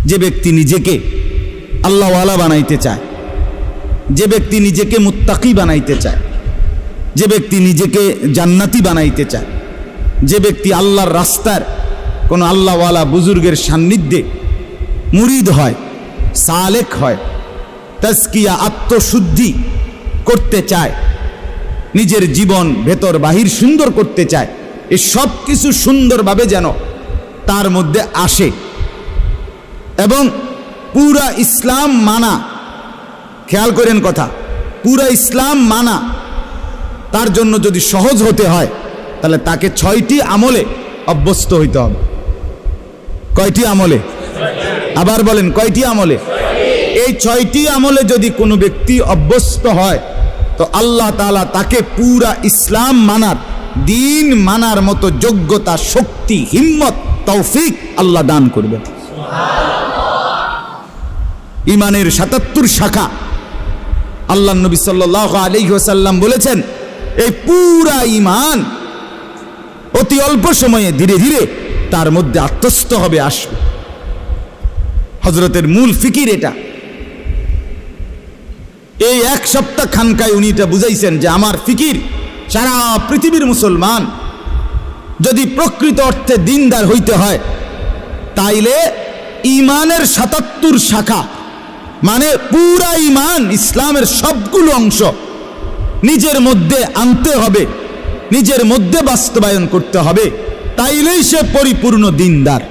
যে ব্যক্তি নিজেকে আল্লাহওয়ালা বানাইতে চায়, যে ব্যক্তি নিজেকে মুত্তাকি বানাইতে চায়, যে ব্যক্তি নিজেকে জান্নাতি বানাইতে চায়, যে ব্যক্তি আল্লাহর রাস্তার কোনো আল্লাহওয়ালা বুজুর্গের সান্নিধ্যে মুরিদ হয়, সালেক হয়, তাজকিয়া আত্মশুদ্ধি করতে চায়, নিজের জীবন ভেতর বাহির সুন্দর করতে চায়, এই সব কিছু সুন্দরভাবে যেন তার মধ্যে আসে এবং পুরা ইসলাম মানা, খেয়াল করেন কথা, পুরা ইসলাম মানা তার জন্য যদি সহজ হতে হয় তাহলে তাকে 6টি আমলে অভ্যস্ত হইতে হবে। কয়টি আমলে? আবার বলেন, কয়টি আমলে? এই 6টি আমলে যদি কোনো ব্যক্তি অভ্যস্ত হয় তো আল্লাহ তাআলা তাকে পুরা ইসলাম মানার, দিন মানার মতো যোগ্যতা, শক্তি, হিম্মত, তৌফিক আল্লাহ দান করবেন। ইমানের 77 শাখা আল্লাহ নবী সাল্লাল্লাহু আলাইহি ওয়াসাল্লাম বলেছেন, এই পুরা ইমান অতি অল্প সময়ে ধীরে ধীরে তার মধ্যে আত্মস্থ হবে, আসবে। হযরতের মূল ফিকির এটা। এই 1 সপ্তাহ খানকায় উনি এটা বুঝাইছেন যে আমার ফিকির, সারা পৃথিবীর মুসলমান যদি প্রকৃত অর্থে দিনদার হইতে হয় তাইলে ইমানের 77 শাখা, মানে পুরা ইমান, ইসলামের সবগুলো অংশ নিজের মধ্যে আনতে হবে, নিজের মধ্যে বাস্তবায়ন করতে হবে, তাইলেই সে পরিপূর্ণ দিনদার।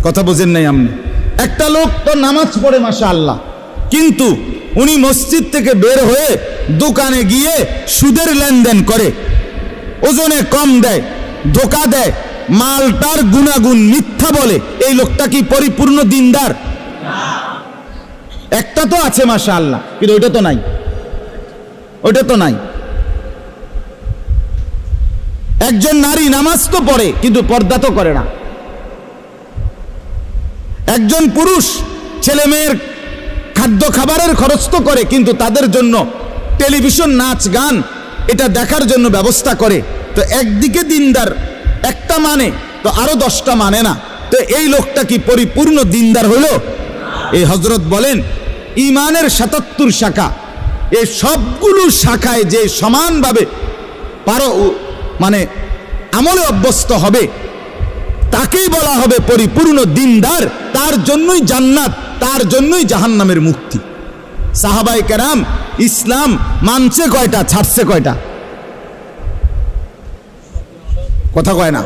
কথা বোঝেন নাই আপনি? একটা লোক তো নামাজ পড়ে মাশাআল্লাহ, কিন্তু উনি মসজিদ থেকে বের হয়ে দোকানে গিয়ে সুদের লেনদেন করে, ওজনে কম দেয়, ধোকা দেয়, মালটার গুণাগুণ মিথ্যা বলে, এই লোকটা কি পরিপূর্ণ দিনদার? একটা তো আছে মাশাআল্লাহ, কিন্তু ওইটা তো নাই, ওইটা তো নাই। একজন নারী নামাজ তো পড়ে কিন্তু পর্দা তো করে না। একজন পুরুষ ছেলে মেয়ের খাদ্য খাবারের খরচ তো করে, কিন্তু তাদের জন্য টেলিভিশন, নাচ গান এটা দেখার জন্য ব্যবস্থা করে। তো একদিকে দিনদার একটা মানে, তো আরো 10টা মানে না, তো এই লোকটা কি পরিপূর্ণ দিনদার হলো? এই হযরত বলেন ইমানের 77 শাখা, এই সবগুলো শাখায় যে সমানভাবে মানে আমলে অভ্যস্ত হবে তাকেই বলা হবে পরিপূর্ণ দিনদার। তার জন্যই জান্নাত, তার জন্যই জাহান্নামের মুক্তি। সাহাবায়ে কেরাম ইসলাম মানছে কয়টা, ছাড়ছে কয়টা? কথা কয় না।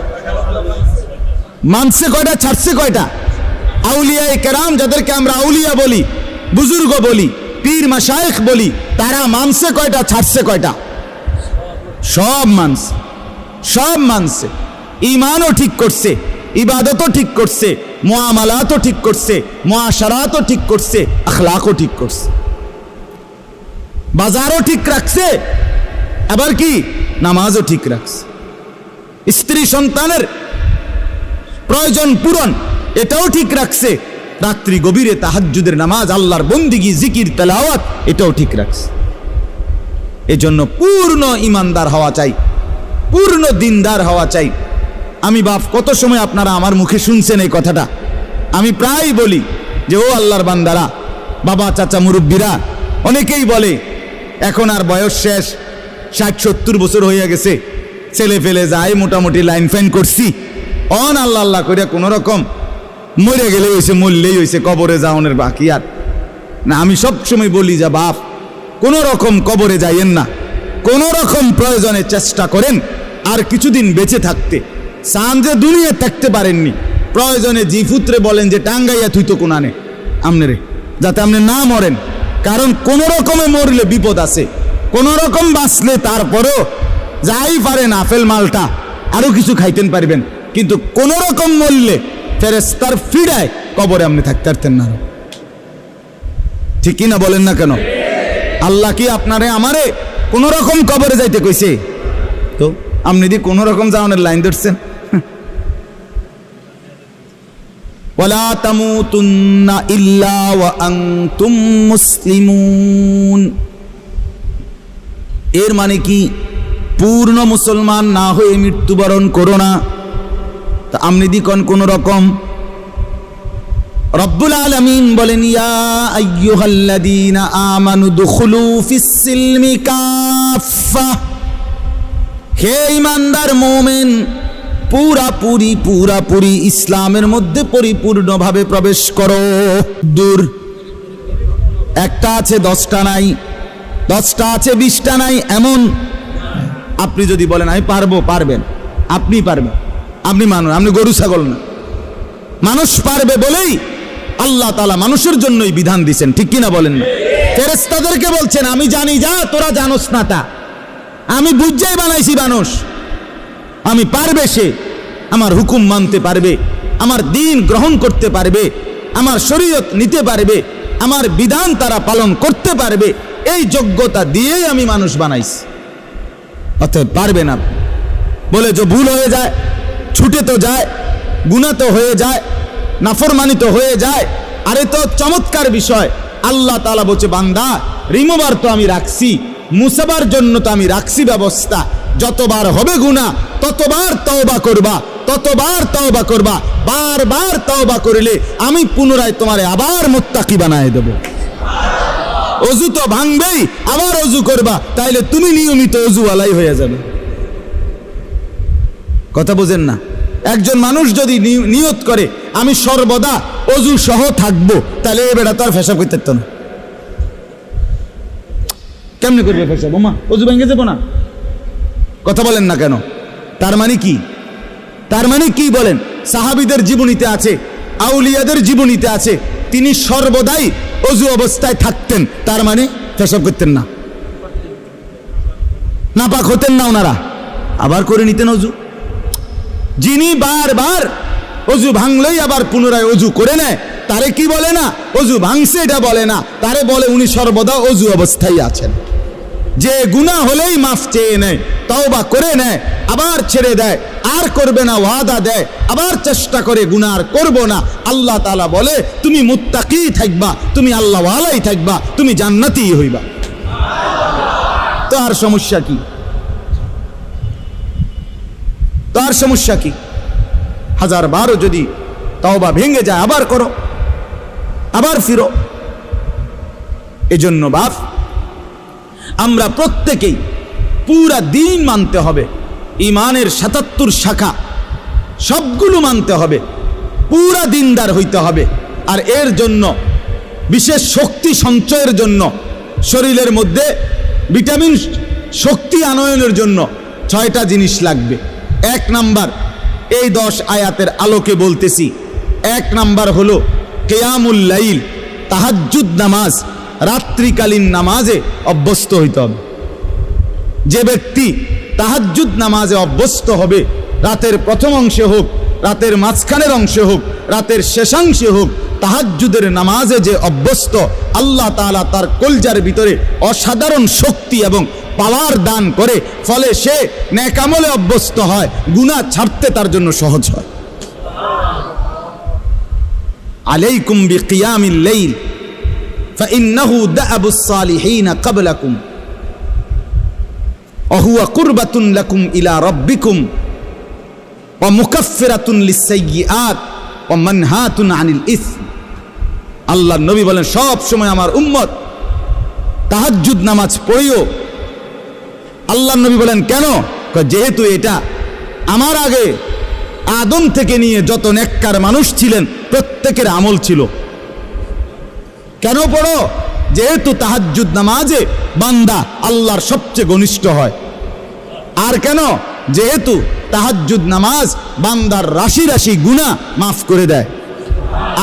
মানছে কয়টা, ছাড়ছে কয়টা? আউলিয়ায়ে কেরাম, যাদেরকে আমরা আউলিয়া বলি, বুজুর্গ বলি, পীর মাশায়েখ বলি, তারা মানছে কয়টা, ছাড়ছে কয়টা? সব মানছে, সব মানছে। ঈমানও ঠিক করছে, ইবাদতও ঠিক করছে, মুআমালাতও ঠিক করছে, মুআশারাতও ঠিক করছে, আখলাকও ঠিক করছে, বাজারও ঠিক রাখছে, আবার কি নামাজও ঠিক রাখছে, স্ত্রী সন্তানের প্রয়োজন পূরণ এটাও ঠিক রাখছে, রাত্রি গভীরে তাহাজ্জুদের নামাজ, আল্লাহর বন্দিগি, জিকির, তেলাওয়াত এটাও ঠিক রাখছে। এজন্য পূর্ণ ইমানদার হওয়া চাই, পূর্ণ দিনদার হওয়া চাই। আমি বাপ কত সময় আপনারা আমার মুখে শুনছেন এই কথাটা, আমি প্রায় বলি যে ও আল্লাহর বান্দারা, বাবা, চাচা, মুরব্বীরা অনেকেই বলে এখন আর বয়স শেষ, 60-70 বছর হয়ে গেছে, ছেলে ফেলে যায়, মোটামুটি লাইন ফাইন করছি, অন আল্লাহ আল্লাহ করে কোনো রকম মরে গেলে হয়েছে, মরলেই হয়েছে, কবরে যাওয়ানোর বাকি আর না। আমি সব সময় বলি যে বাপ, কোনো রকম কবরে যাইয়েন না, কোনো রকম প্রয়োজনে চেষ্টা করেন আর কিছুদিন বেঁচে থাকতে। চান যে দুনিয়া থাকতে পারেননি, প্রয়োজনে জিফুত্রে বলেন যে টাঙ্গাইয়া তুই তো কোনানে আমনে রে, যাতে আপনি না মরেন। কারণ কোন রকমে মরলে বিপদ আছে, কোন রকম বাঁচলে তারপরেও যাই পারেন আপেল মালটা আরো কিছু খাইতেন পারবেন, কিন্তু কোন রকম মরলে ফেরেশতার ফিরায় কবরে আপনি থাকতে পারতেন না। ঠিক কিনা বলেন না কেন? আল্লাহ কি আপনারে আমারে কোন রকম কবরে যাইতে কইছে? তো আপনি দি কোন রকম যাওয়ানোর লাইন ধরছেন। ওয়ালা তামুতুন্না ইল্লা ওয়া আনতুম মুসলিমুন, এর মানে কি পূর্ণ মুসলমান না হয়ে মৃত্যুবরণ করো না। তা আপনি দি কোন রকম, কোন রকম বাঁচলে তারপরও যাই পারেন আপেল মালটা আরো কিছু খাইতেন পারবেন, কিন্তু কোন রকম মরলে ফেরেশতার ফিরায় কবরে আপনি থাকতে পারতেন না। ঠিক কিনা বলেন না কেন? আল্লাহ কি আপনারে আমারে কোন রকম কবরে যাইতে কইছে? তো আপনি দি কোন রকম যাওয়ানোর লাইন ধরছেন। ওয়ালা তামুতুন্না ইল্লা ওয়া আনতুম মুসলিমুন, এর মানে কি পূর্ণ মুসলমান না হয়ে মৃত্যুবরণ করো না। তা আপনি দি কোন রকম, রব্বুল আলামিন বলেন, ইয়া আইয়ুহাল্লাযীনা আমানু দুখুলু ফিস-সিলমি কাফা, হে ঈমানদার মুমিন, পুরাপুরি ইসলামের মধ্যে পরিপূর্ণভাবে প্রবেশ করো। দূর একটা আছে 10টা নাই, 10টা আছে 20টা নাই, এমন আপনি যদি বলেন আমি পারবো, পারবেন, আপনি পারবেন, আপনি মানুষ, আপনি গরু ছাগল না। মানুষ পারবে বলেই আল্লাহ তাআলা মানুষের জন্যই বিধান দিয়েছেন, ঠিক কিনা বলেন না? ফেরেশতাদেরকে বলছেন আমি জানি যা তোরা জানোস না তা, আমি বুঝাই বানাইছি মানুষ, আমি পারবে সে, আমার হুকুম মানতে পারবে, আমার দ্বীন গ্রহণ করতে পারবে, আমার শরীয়ত নিতে পারবে, আমার বিধান তারা পালন করতে পারবে, এই যোগ্যতা দিয়েই আমি মানুষ বানাইছি। অতএব পারবেন আপনি বলে যে ভুল হয়ে যায়, ছুটে তো যায়, গুনাহ তো হয়ে যায়, নাফরমানি তো হয়ে যায়। আরে তো চমৎকার বিষয়, আল্লাহ তাআলা বলছে বান্দা রিমুভার তো আমি রাখছি, মুসাবার জন্য তো আমি রাখছি ব্যবস্থা। যতবার হবে গুনাহ ততবার তওবা করবা, ততবার তওবা করবা, বারবার তওবা করলে আমি পুনরায় তোমারে আবার মুত্তাকি বানায় দেব। অজু তো ভাঙবেই, আবার অজু করবা, তাইলে তুমি নিয়মিত অজুওয়ালাই হয়ে যাবে। কথা বুঝেন না? একজন মানুষ যদি নিয়ত করে আমি সর্বদা অজু সহ থাকবো, তাহলে এ বেটা তার পেশাব করতে পারত না। কেমনে করবে পেশাব? ওমা অজু ভেঙে যাবো না? কথা বলেন না কেন? তার মানে কি? তার মানে কি বলেন? সাহাবীদের জীবনীতে আছে, আউলিয়াদের জীবনীতে আছে, তিনি সর্বদাই অজু অবস্থায় থাকতেন, তার মানে পেশাব করতেন না, নাপাক হতেন না ওনারা, আবার করে নিতেন অজু। যিনি বারবার অজু ভাঙলেই আবার পুনরায় অজু করে নেয়, তারে কি বলে না অজু ভাঙছে এটা বলে না, তারে বলে উনি সর্বদা অজু অবস্থায় আছেন। যে গুনাহ হলেই মাফ চেয়ে নেয়, তওবা করে নেয়, আবার ছেড়ে দেয়, আর করবে না ওয়াদা দেয়, আবার চেষ্টা করে গুনাহ আর করব না, আল্লাহ তাআলা বলে তুমি মুত্তাকি থাকবা, তুমি আল্লাহওয়ালাই থাকবা, তুমি জান্নাতি হইবা। তো আর সমস্যা কি? তো আর সমস্যা কি? 1000বারও যদি তওবা ভেঙে যায় আবার করো, আবার ফিরো। এজন্য বাপ আমরা প্রত্যেকেই পুরা দিন মানতে হবে, ইমানের 77 শাখা সবগুলো মানতে হবে, পুরা দিনদার হইতে হবে। আর এর জন্য বিশেষ শক্তি সঞ্চয়ের জন্য, শরীরের মধ্যে ভিটামিন শক্তি আনয়নের জন্য 6টা জিনিস লাগবে। 1 নাম্বার, এই 10 আয়াতের আলোকে বলতেছি, 1 নাম্বার হলো কিয়ামুল লাইল, তাহাজ্জুদ নামাজ, রাত্রিকালীন নামাজে অভ্যস্ত হইতে হবে। যে ব্যক্তি তাহাজ্জুদ নামাজে অভ্যস্ত হবে, রাতের প্রথম অংশে হোক, রাতের মাঝখানের অংশে হোক, রাতের শেষাংশে হোক, তাহাজ্জুদের নামাজে যে অভ্যস্ত, আল্লাহ তাআলা তার কলজার ভিতরে অসাধারণ শক্তি এবং পাওয়ার দান করে, ফলে সে নেক আমলে অভ্যস্ত হয়, গুনাহ ছাড়তে তার জন্য সহজ হয়। আলাইকুম বিকিয়ামিল লাইল ফাইন্নাহু দা'বুস সালিহিন ক্বাবলাকুম ওয়া হুয়া কুরবাতুন লাকুম ইলা রাব্বিকুম ওয়া মুকাফফিরাতুন লিস-সাইয়্যাত ওয়া মানহাতুন আনিল ইসম। আল্লাহর নবী বলেন সব সময় আমার উম্মত তাহাজ্জুদ নামাজ পড়িও। আল্লাহর নবী বলেন কেন? যেহেতু এটা আমার আগে আদম থেকে নিয়ে যত নেককার মানুষ ছিলেন প্রত্যেকের আমল ছিল। কেন পড়ো? যেহেতু তাহাজ্জুদ নামাজে বান্দা আল্লাহর সবচেয়ে ঘনিষ্ঠ হয়। আর কেন? যেহেতু তাহাজ্জুদ নামাজ বান্দার রাশি রাশি গুনাহ মাফ করে দেয়।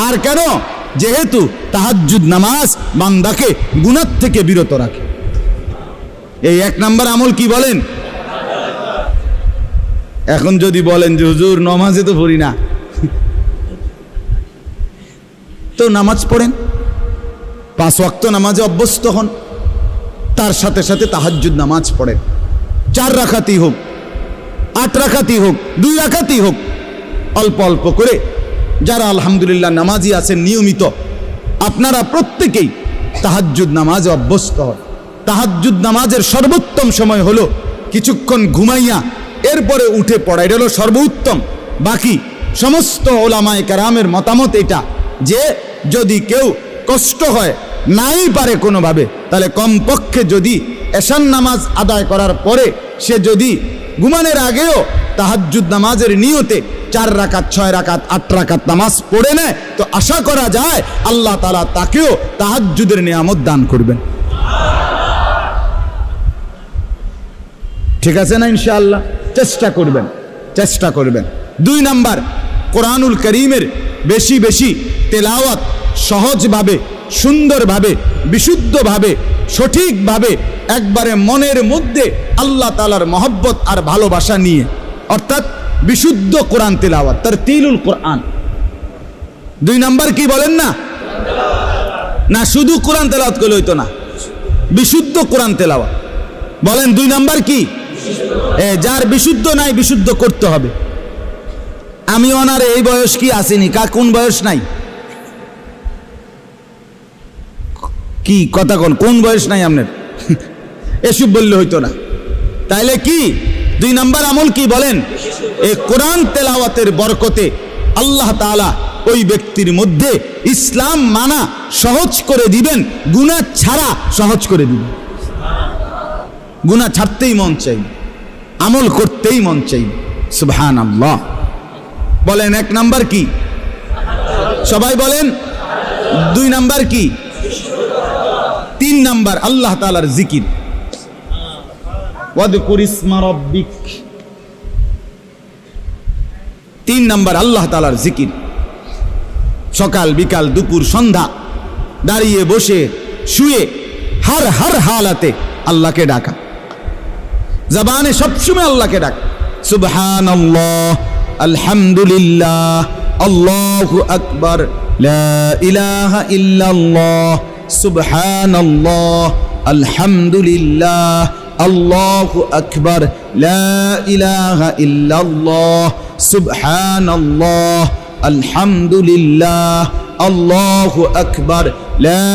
আর কেন? যেহেতু তাহাজ্জুদ নামাজ বান্দাকে গুনাহ থেকে বিরত রাখে। এই 1 নাম্বার আমল কি বলেন? এখন যদি বলেন যে হুজুর নামাজে তো পড়ি না, তো নামাজ পড়েন, 5 ওয়াক্ত নামাজে অভ্যস্ত হন, তার সাথে সাথে তাহাজ্জুদ নামাজ পড়েন। 4 রাকাতই হোক, 8 রাকাতই হোক, 2 রাকাতই হোক, অল্প অল্প করে যারা আলহামদুলিল্লাহ নামাজি আছেন নিয়মিত, আপনারা প্রত্যেকেই তাহাজ্জুদ নামাজে অভ্যস্ত হন। তাহাজ্জুদ নামাজের সর্বোত্তম সময় হলো কিছুক্ষণ ঘুমাইয়া এরপরে উঠে পড়া, এটা হলো সর্বোত্তম। বাকি সমস্ত ওলামায়ে কেরামের মতামত এটা যে যদি কেউ কষ্ট হয় নাই পারে কোনোভাবে, তাহলে কমপক্ষে যদি এশার নামাজ আদায় করার পরে সে যদি ঘুমানোর আগেও তাহাজ্জুদ নামাজের নিয়তে 4 রাকাত 6 রাকাত 8 রাকাত নামাজ পড়ে নেয়, তো আশা করা যায় আল্লাহ তাআলা তাকেও তাহাজ্জুদের নিয়ামত দান করবেন। ঠিক আছে না? ইনশাআল্লাহ চেষ্টা করবেন, চেষ্টা করবেন। 2 নাম্বার, কোরআনুল কারীমের বেশি বেশি তেলাওয়াত, সহজভাবে, সুন্দরভাবে, বিশুদ্ধভাবে, সঠিকভাবে, একবারে মনের মধ্যে আল্লাহ তাআলার মহব্বত আর ভালোবাসা নিয়ে, অর্থাৎ বিশুদ্ধ কোরআন তেলাওয়াত, তারতিলুল কোরআন। 2 নাম্বার কি বলেন না? না শুধু কোরআন তেলাওয়াত করলে হইতো না, বিশুদ্ধ কোরআন তেলাওয়াত। বলেন 2 নাম্বার কি? যার বিশুদ্ধ নাই, বিশুদ্ধ করতে হবে। আমি ওনার এই বয়স কি আসেনি, কোন বয়স নাই? কি কথা কোন বয়স নাই আপনার? এসব বললে হইতো না। তাইলে কি 2 নাম্বার আমল কি বলেন? এই কোরআন তেলাওয়াতের বরকতে আল্লাহ তাআলা ওই ব্যক্তির মধ্যে ইসলাম মানা সহজ করে দিবেন, গুনাহ ছাড়া সহজ করে দিবেন। গুনাহ ছাড়তেই মন চাই, আমল করতেই মন চাই। সুবহানাল্লাহ। বলেন 1 নাম্বার কি? সবাই বলেন। 2 নাম্বার কি? 3 নাম্বার আল্লাহ তাআলার জিকির। ওয়াদকুর ইসমা রাব্বিক। 3 নাম্বার আল্লাহ তাআলার জিকির। সকাল বিকাল দুপুর সন্ধ্যা দাঁড়িয়ে বসে শুয়ে হর হালাতে আল্লাহকে ডাকা, জবানে সবসময় আল্লাহকে ডাক। সুবহানাল্লাহ, আলহামদুলিল্লাহ, আল্লাহু আকবার, লা ইলাহা ইল্লাল্লাহ, সুবহানাল্লাহ, আলহামদুলিল্লাহ, আল্লাহু আকবার, লা ইলাহা ইল্লাল্লাহ, সুবহানাল্লাহ, আলহামদুলিল্লাহ, আল্লাহু আকবার, লা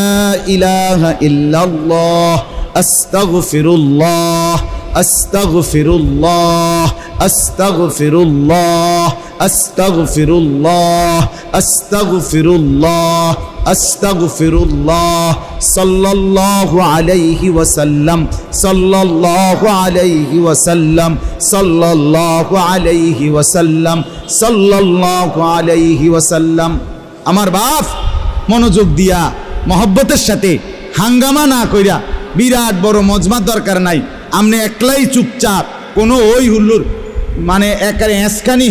ইলাহা ইল্লাল্লাহ, আস্তাগফিরুল্লাহ, আস্তাগফিরুল্লাহ, আস্তাগফিরুল্লাহ, আস্তাগফিরুল্লাহ, আস্তাগফিরুল্লাহ, আস্তাগফিরুল্লাহ, সাল্লাল্লাহু আলাইহি ওয়াসাল্লাম, সাল্লাল্লাহু আলাইহি ওয়াসাল্লাম, সাল্লাল্লাহু আলাইহি ওয়াসাল্লাম, সাল্লাল্লাহু আলাইহি ওয়াসাল্লাম। আমার বাপ মনোযোগ দিয়া মহব্বতের সাথে হাঙ্গামা না কইরা, বিরাট বড় মজমার দরকার নাই, আমনে একলাই চুপচাপ কোনো ওই হুল্লুর মানে একারে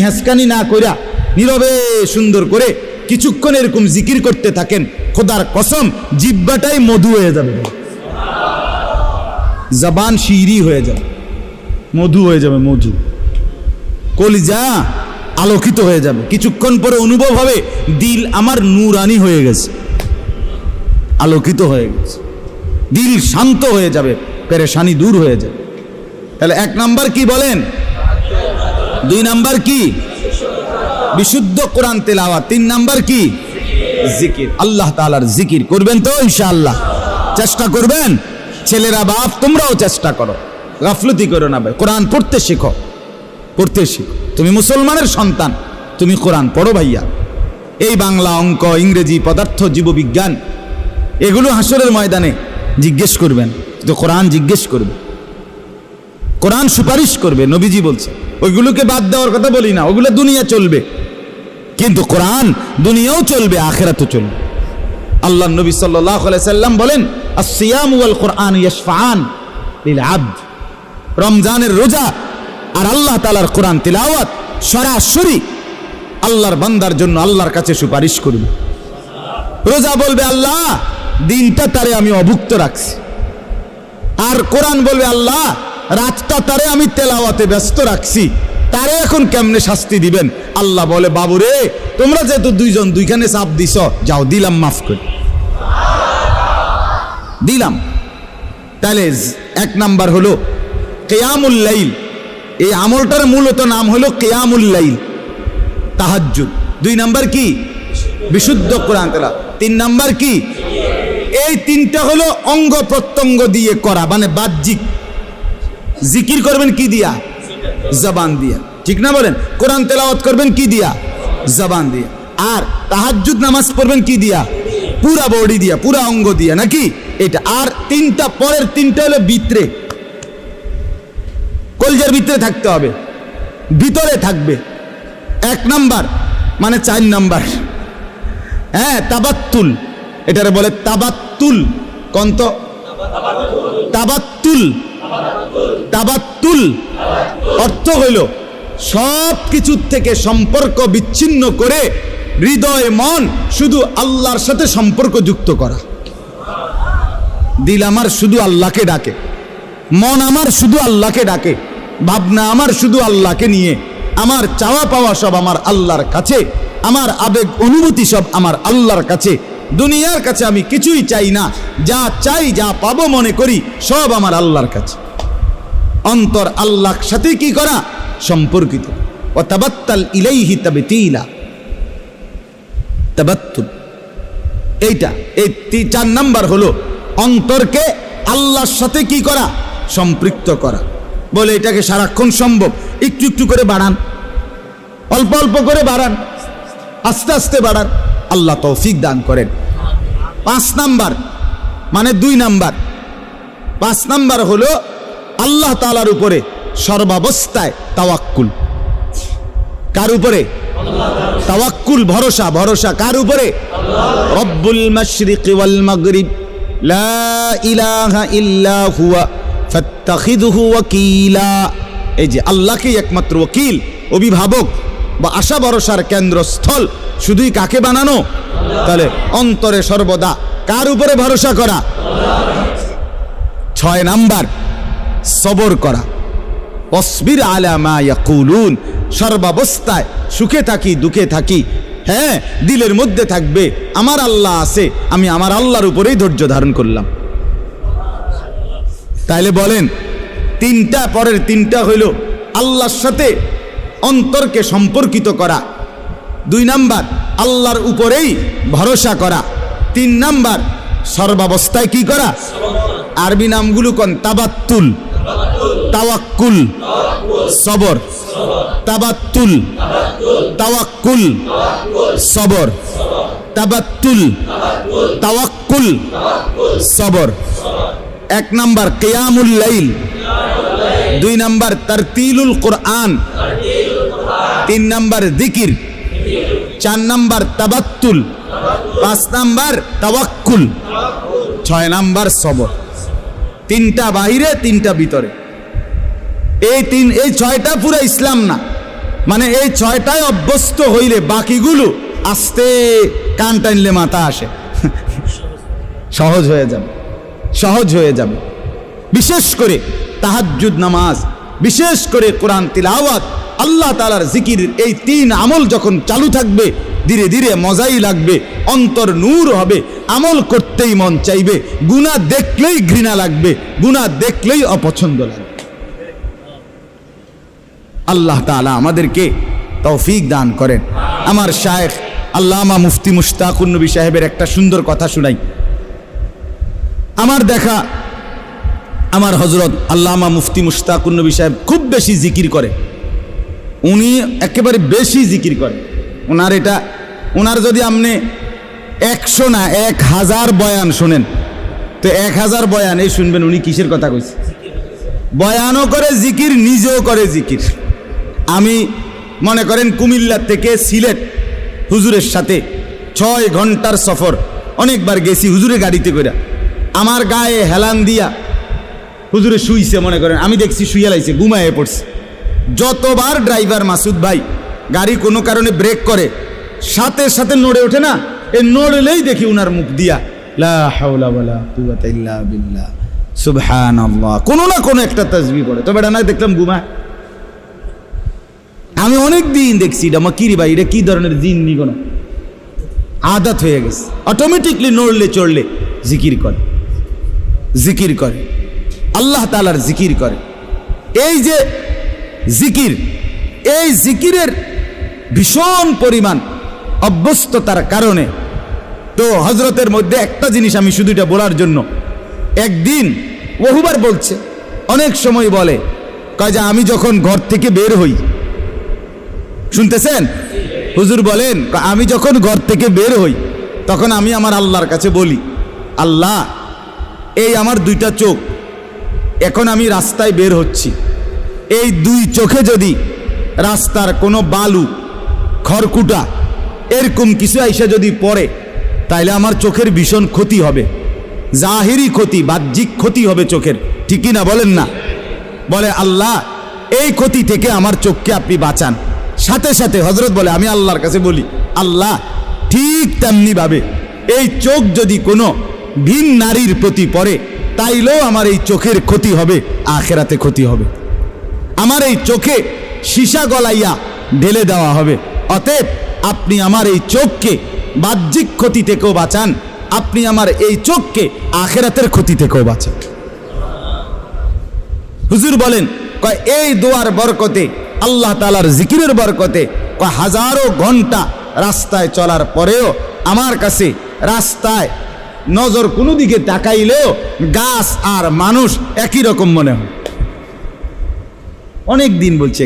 হেসকানি না কইরা নীরবে সুন্দর করে কিছুক্ষণ এরকম জিকির করতে থাকেন, খোদার কসম জিহ্বাটাই মধু হয়ে যাবে, জবান শিরি হয়ে যাবে, মধু হয়ে যাবে, মধু, কলিজা আলোকিত হয়ে যাবে। কিছুক্ষণ পরে অনুভব হবে দিল আমার নূরানি হয়ে গেছে, আলোকিত হয়ে গেছে, দিল শান্ত হয়ে যাবে, পেরেশানি দূর হয়ে যাবে। তাহলে 1 নাম্বার কি বলেন? 2 নাম্বার কি? বিশুদ্ধ কোরআন তেলাওয়াত। 3 নাম্বার কি? জিকির। আল্লাহ তাআলার জিকির করবেন তো ইনশাআল্লাহ? চেষ্টা করবেন। ছেলেরা বাপ তোমরাও চেষ্টা করো, গাফলতি করো না ভাই, কোরআন পড়তে শেখো, পড়তে শেখো। তুমি মুসলমানের সন্তান, তুমি কোরআন পড়ো ভাইয়া। এই বাংলা, অঙ্ক, ইংরেজি, পদার্থ, জীববিজ্ঞান এগুলো হাসরের ময়দানে জিজ্ঞেস করবেন, তো কোরআন জিজ্ঞেস করবে, কোরআন সুপারিশ করবে। নবীজি বলছে ওইগুলোকে বাদ দেওয়ার কথা বলি না, ওগুলো দুনিয়া চলবে, কিন্তু কোরআন দুনিয়াও চলবে, আখিরাতও চলবে। আল্লাহ নবী সাল্লাল্লাহু আলাইহি সাল্লাম বলেন আসসিয়াম ওয়াল কোরআন ইয়াশফাআন লিল আবদ। রমজানের রোজা আর আল্লাহ তাআলার কোরআন তিলাওয়াত সরাসরি আল্লাহর বান্দার জন্য আল্লাহর কাছে সুপারিশ করবে। রোজা বলবে আল্লাহ দিনটা তারে আমি অভুক্ত রাখছি, আর কোরআন বলবে আল্লাহ রাতটা তারে আমি তেলাওয়াতে ব্যস্ত রাখছি, তারে এখন কেমনে শাস্তি দিবেন? আল্লাহ বলে বাবুরে তোমরা যেহেতু দুইজন দুইখানে চাপ দিছ, যাও দিলাম, মাফ করে দিলাম। তাহলে 1 নাম্বার হলো কিয়ামুল লাইল, এই আমলটার মূলত নাম হলো কিয়ামুল লাইল, তাহাজ্জুদ। 2 নাম্বার কি? বিশুদ্ধ কোরআন তেলাওয়াত। 3 নাম্বার কি? এই 3টা হলো অঙ্গ প্রত্যঙ্গ দিয়ে করা, মানে বাহ্যিক। জিকির করবেন কি দিয়া? জবান দিয়া, ঠিক না বলেন? কোরআন তেলাওয়াত করবেন কি দিয়া? জবান দিয়া। আর তাহাজ্জুদ নামাজ পড়বেন কি দিয়া? পুরা বডি দিয়া, পুরা অঙ্গ দিয়া, নাকি? এটা। আর তিনটা, পরের তিনটা হলো ভিতরে, কলজার ভিতরে থাকতে হবে, ভিতরে থাকবে। 1 নাম্বার মানে 4 নাম্বার, হ্যাঁ, তাবাত্তুল, এটারে বলে তাবাত্তুল। কন্ত তাবাত্তুল, তাবাত্তুল অর্থ হইল সব কিছুর থেকে সম্পর্ক বিচ্ছিন্ন করে হৃদয় মন শুধু আল্লাহর সাথে সম্পর্ক যুক্ত করা। দিল আমার শুধু আল্লাহকে ডাকে, মন আমার শুধু আল্লাহকে ডাকে, ভাবনা আমার শুধু আল্লাহকে নিয়ে, আমার চাওয়া পাওয়া সব আমার আল্লাহর কাছে, আমার আবেগ অনুভূতি সব আমার আল্লাহর কাছে। দুনিয়ার কাছে আমি কিছুই চাই না, যা চাই, যা পাবো মনে করি সব আমার আল্লাহর কাছে। অন্তর আল্লাহর সাথে কি করা? সম্পর্কিত। ও তাবাত্তাল ইলাইহি তাবতীলা, তাবাত্তুল। এইটা, এই 4 নাম্বার হলো অন্তরকে আল্লাহর সাথে কি করা? সম্পৃক্ত করা। বলে এটাকে সারাক্ষণ সম্ভব? একটু একটু করে বাড়ান, অল্প অল্প করে বাড়ান, আস্তে আস্তে বাড়ান, আল্লাহ তৌফিক দান করেন। 5 নাম্বার মানে 2 নাম্বার, 5 নাম্বার হলো আল্লাহ তাআলার উপরে সর্বাবস্থায় তাওয়াক্কুল। কার উপরে? তাওয়াক্কুল, ভরসা। ভরসা কার উপরে? রব্বুল মাশরিকি ওয়াল মাগরিব লা ইলাহা ইল্লা হুয়া ফাত্তাখিযহু ওয়াকিলা। এই যে আল্লাহকেই একমাত্র ওকিল, অভিভাবক বা আশা ভরসার কেন্দ্রস্থল শুধুই কাকে বানানো? তাহলে অন্তরে সর্বদা কার উপরে ভরসা করা? 6 নাম্বার সবর করা। ওয়াসবির আলা মা ইয়াকুলুন, সর্বাবস্থায় সুখে থাকি দুঃখে থাকি, হ্যাঁ, দিলের মধ্যে থাকবে আমার আল্লাহ আছে, আমি আমার আল্লাহর উপরেই ধৈর্য ধারণ করলাম। তাইলে বলেন, 3টা, পরের 3টা হইল আল্লাহর সাথে অন্তরকে সম্পর্কিত করা, 2 নাম্বার আল্লাহর উপরেই ভরসা করা, 3 নাম্বার সর্বাবস্থায় কি করা? আরবি নামগুলো কোন? তাবাত্তুল, তাওয়াক্কুল, সবর। তাবাত্তুল, তাওয়াক্কুল, সবর। তাবাত্তুল, তাওয়াক্কুল, সবর। 1 নাম্বার কিয়ামুল লাইল, 2 নাম্বার তারতিলুল কোরআন, 3 নাম্বার জিকির, 4 নাম্বার তাবাত্তুল, 5 নাম্বার তাওয়াক্কুল, 6 নাম্বার সবর। 3টা বাহিরে, 3টা ভিতরে। এই 6টা পুরো ইসলাম না, মানে এই 6টায় অভ্যস্ত হইলে বাকিগুলো আস্তে কান টানলে মাথা আসে, সহজ হয়ে যাবে, সহজ হয়ে যাবে। বিশেষ করে তাহাজ্জুদ নামাজ, বিশেষ করে কোরআন তিলাওয়াত, আল্লাহ তাআলার জিকির, এই 3 আমল যখন চালু থাকবে ধীরে ধীরে মজাই লাগবে, অন্তর নূর হবে, আমল করতেই মন চাইবে, গুনাহ দেখলেই ঘৃণা লাগবে, গুনাহ দেখলেই অপছন্দ লাগবে। আল্লাহ তাআলা আমাদেরকে তৌফিক দান করেন। আমার শায়েখ আল্লামা মুফতি মুশতাকুন নবী সাহেবের একটা সুন্দর কথা শুনাই। আমার দেখা আমার হযরত আল্লামা মুফতি মুশতাকুন নবী সাহেব খুব বেশি জিকির করে, উনি একেবারে বেশি জিকির করে। ওনার যদি আপনি 100 না 1000 বয়ান শোনেন, তো 1000 বয়ান এই শুনবেন উনি কিসের কথা কইছে। বয়ানও করে জিকির, নিজেও করে জিকির। আমি মনে করেন কুমিল্লা থেকে সিলেট হুজুরের সাথে 6 ঘন্টার সফর, অনেকবার গেছি হুজুরের গাড়িতে করে। আমার গায়ে হেলান দিয়া হুজুরে শুইছে, মনে করেন আমি দেখছি শুইয়া লাইছে, ঘুমায়ে পড়ছে। যতবার ড্রাইভার মাসুদ ভাই গাড়ি কোনো কারণে ব্রেক করে, সাথে সাথে নড়ে ওঠে না, এই নড়লেই দেখি উনার মুখ দিয়া লা হাওলা ওয়ালা কুওয়াতা ইল্লা বিল্লাহ, সুবহানাল্লাহ, কোনো না কোনো একটা তাসবিহ পড়ে। তবে এটা না দেখলাম ঘুমায়। আমি অনেক দিন দেখছি এটা মাকিরি ভাই, এটা কি ধরনের জিন নি, কোনো আদত হয়ে গেছে, অটোমেটিকলি নড়লে চড়লে জিকির করে, জিকির করে, আল্লাহ তাআলার জিকির করে। এই যে জিকির, এই জিকিরের ভীষণ পরিমাণ অভ্যস্ততার কারণে তো হযরতের মধ্যে একটা জিনিস আমি শুধু এটা বলার জন্য, একদিন বহুবার বলছে, অনেক সময় বলে, কয় যে আমি যখন ঘর থেকে বের হই, শুনতেছেন, হুজুর বলেন, আমি যখন ঘর থেকে বের হই তখন আমি আমার আল্লাহর কাছে বলি, আল্লাহ এই আমার দুইটা চোখ, এখন আমি রাস্তায় বের হচ্ছি, এই দুই চোখে যদি রাস্তার কোনো বালু খড়কুটা এরকম কিছু আইসা যদি পড়ে তাইলে আমার চোখের ভীষণ ক্ষতি হবে, জাহিরি ক্ষতি, বাহ্যিক ক্ষতি হবে চোখের, ঠিকই না বলেন না? বলে আল্লাহ এই ক্ষতি থেকে আমার চোখকে আপনি বাঁচান। সাথে সাথে হযরত বলে, আমি আল্লাহর কাছে বলি, আল্লাহ ঠিক তেমনি ভাবে এই চোখ যদি কোনো ভিন নারীর প্রতি পড়ে তাইলেও আমার এই চোখের ক্ষতি হবে, আখিরাতে ক্ষতি হবে, আমার এই চোখে সীসা গলাইয়া ঢেলে দেওয়া হবে। অতএব আপনি আমার এই চোখকে বাহ্যিক ক্ষতি থেকেও বাঁচান, আপনি আমার এই চোখকে আখিরাতের ক্ষতি থেকেও বাঁচান। হুজুর বলেন, কয় এই দোয়ার বরকতে, আল্লাহ তাআলার জিকিরের বরকতে, কয় হাজারো ঘন্টা রাস্তায় চলার পরেও আমার কাছে রাস্তায় নজর কোনো দিকে তাকাইলেও গাছ আর মানুষ একই রকম মনে হয়। অনেক দিন বলছে,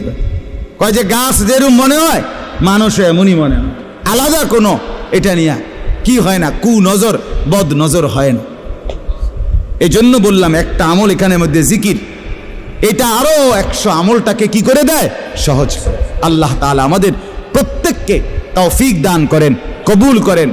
কয় যে গাছ যেরকম মনে হয় মানুষও এমনই মনে হয়, আলাদা কোনো এটা নিয়ে কি হয় না, কু নজর বদ নজর হয় না। এই জন্য বললাম একটা আমল এখানের মধ্যে জিকির, এটা আরো 100 আমলটাকে কি করে দেয়, সহজ করে। আল্লাহ তাআলা আমাদের প্রত্যেককে তৌফিক দান করেন, কবুল করেন।